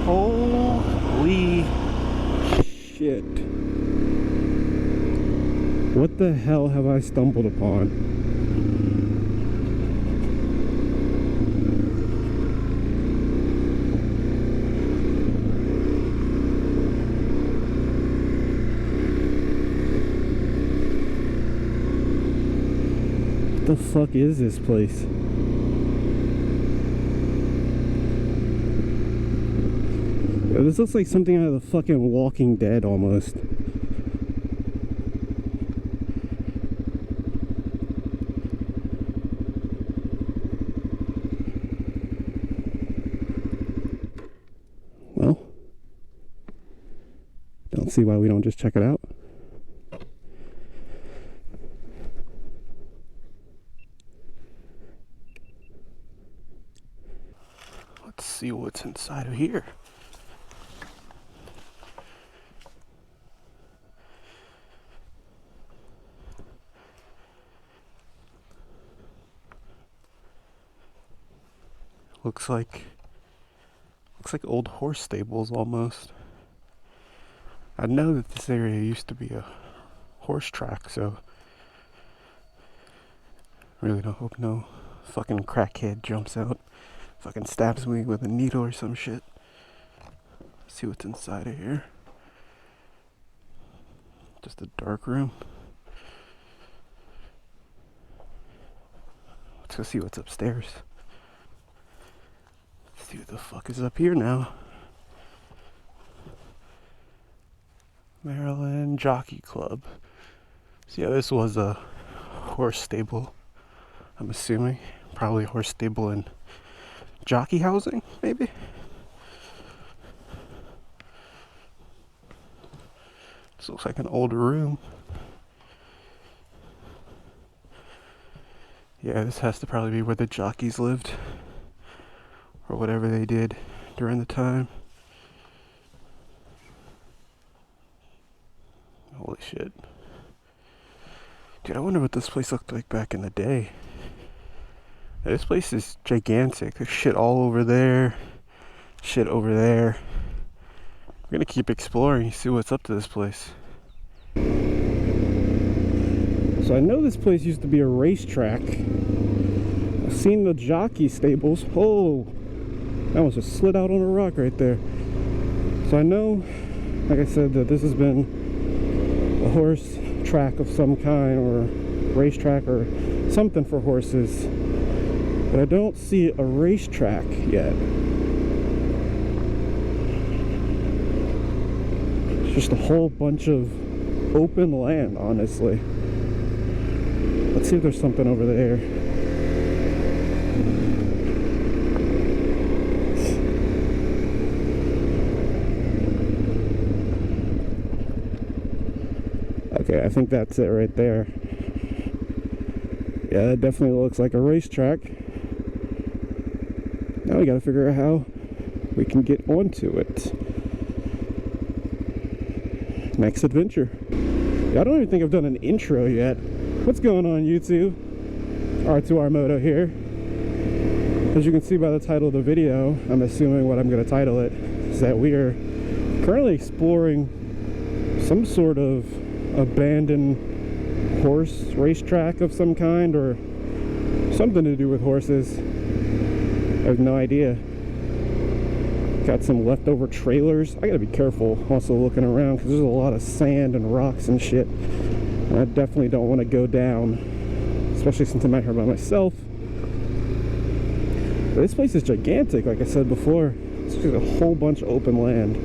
Holy shit. What the hell have I stumbled upon? What the fuck is this place? This looks like something out of the fucking Walking Dead almost. Well, don't see why we don't just check it out. Let's see what's inside of here. Looks like old horse stables almost. I know that this area used to be a horse track, so really don't hope no fucking crackhead jumps out, fucking stabs me with a needle or some shit. Let's see what's inside of here. Just a dark room. Let's go see what's upstairs. Let's see what the fuck is up here now. Maryland Jockey Club. So yeah, this was a horse stable, I'm assuming. Probably a horse stable and jockey housing, maybe? This looks like an older room. Yeah, this has to probably be where the jockeys lived. Or whatever they did during the time. Holy shit. Dude, I wonder what this place looked like back in the day. This place is gigantic. There's shit all over there. Shit over there. We're gonna keep exploring, see what's up to this place. So I know this place used to be a racetrack. I've seen the jockey stables. Oh, that almost just slid out on a rock right there. So I know, like I said, that this has been a horse track of some kind, or racetrack, or something for horses. But I don't see a racetrack yet. It's just a whole bunch of open land, honestly. Let's see if there's something over there. Okay, I think that's it right there. Yeah, that definitely looks like a racetrack. Now we gotta figure out how we can get onto it. Next adventure. Yeah, I don't even think I've done an intro yet. What's going on, YouTube? R2R Moto here. As you can see by the title of the video, I'm assuming what I'm gonna title it is that we are currently exploring some sort of abandoned horse racetrack of some kind, or something to do with horses. I have no idea. Got some leftover trailers. I gotta be careful also looking around because there's a lot of sand and rocks and shit. And I definitely don't want to go down, especially since I'm out here by myself. But this place is gigantic, like I said before. It's just a whole bunch of open land.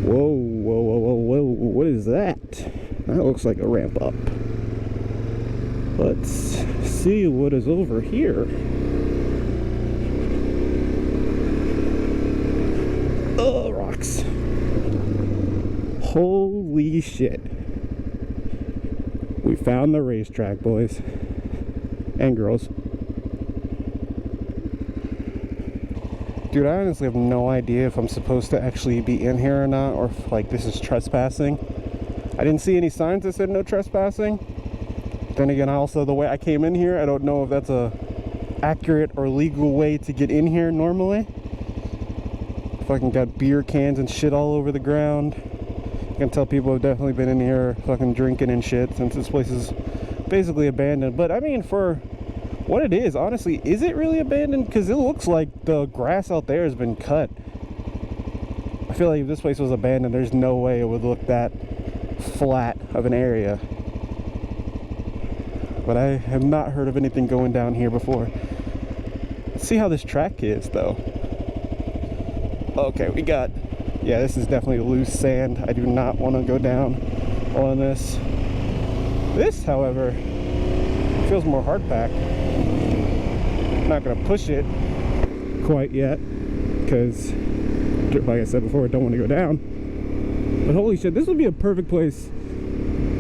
Whoa, whoa, whoa, whoa, whoa, what is that? That looks like a ramp up. Let's see what is over here. Oh, rocks. Holy shit. We found the racetrack, boys. And girls. Dude, I honestly have no idea if I'm supposed to actually be in here or not, or if, like, this is trespassing. I didn't see any signs that said no trespassing. Then again, also, the way I came in here, I don't know if that's a accurate or legal way to get in here normally. Fucking got beer cans and shit all over the ground. You can tell people have definitely been in here fucking drinking and shit, since this place is basically abandoned. But I mean, for what it is, honestly, is it really abandoned? Because it looks like the grass out there has been cut. I feel like if this place was abandoned, there's no way it would look that flat of an area. But I have not heard of anything going down here before. Let's see how this track is, though. Okay, we got... yeah, this is definitely loose sand. I do not want to go down on this. This, however, feels more hard packed. I'm not going to push it quite yet, because, like I said before, I don't want to go down. But holy shit, this would be a perfect place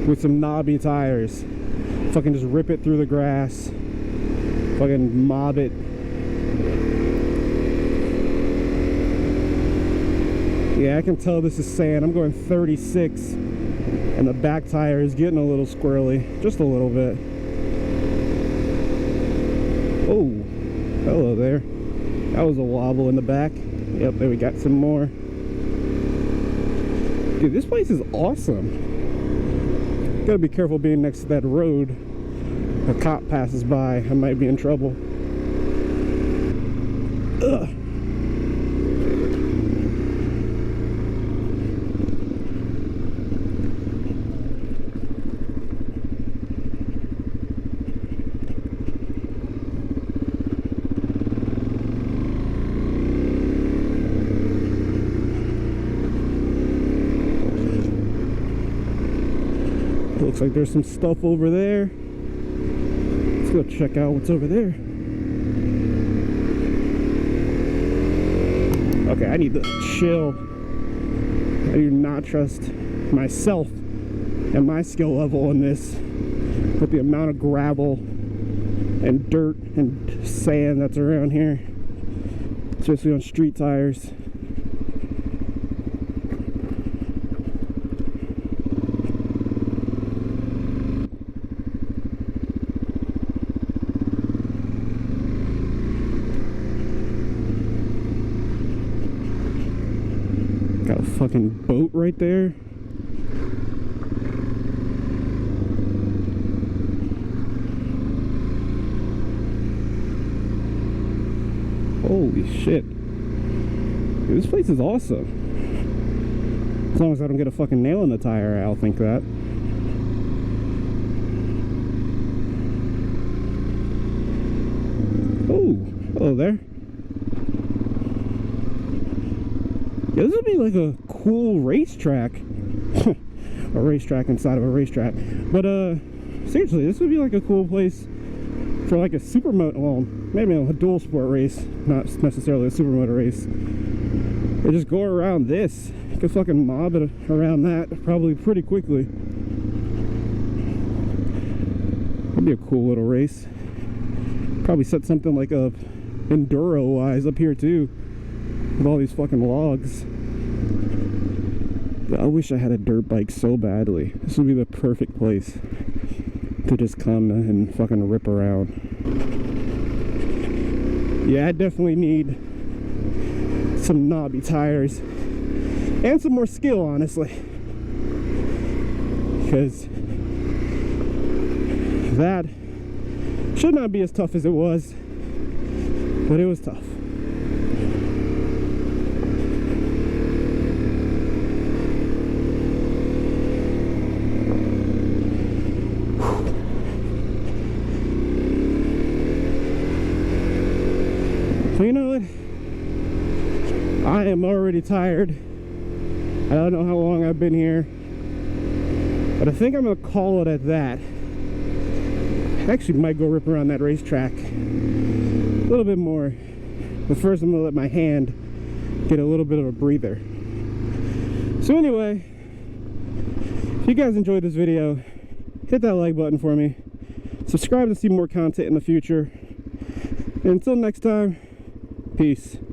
with some knobby tires. Fucking just rip it through the grass. Fucking mob it. Yeah, I can tell this is sand. I'm going 36, and the back tire is getting a little squirrely, just a little bit. Oh, hello there. That was a wobble in the back. Yep, there we got some more. Dude, this place is awesome. Gotta be careful being next to that road. A cop passes by, I might be in trouble. Ugh. Looks like there's some stuff over there. Let's go check out what's over there. Okay, I need to chill. I do not trust myself and my skill level on this with the amount of gravel and dirt and sand that's around here, especially on street tires. Got a fucking boat right there. Holy shit. Dude, this place is awesome. As long as I don't get a fucking nail in the tire, I'll think that. Oh, hello there. Yeah, this would be like a cool racetrack. A racetrack inside of a racetrack. But seriously, this would be like a cool place for like a supermoto, well, maybe a dual sport race, not necessarily a supermoto race. Or just go around this. You could fucking mob it around that probably pretty quickly. That'd be a cool little race. Probably set something like a enduro wise up here too, with all these fucking logs. I wish I had a dirt bike so badly. This would be the perfect place to just come and fucking rip around. Yeah, I definitely need some knobby tires and some more skill, honestly, because that should not be as tough as it was, but it was tough. So you know what? I am already tired. I don't know how long I've been here, but I think I'm gonna call it at that. I actually might go rip around that racetrack a little bit more, but first I'm gonna let my hand get a little bit of a breather. So anyway, if you guys enjoyed this video, hit that like button for me, subscribe to see more content in the future, and until next time, peace.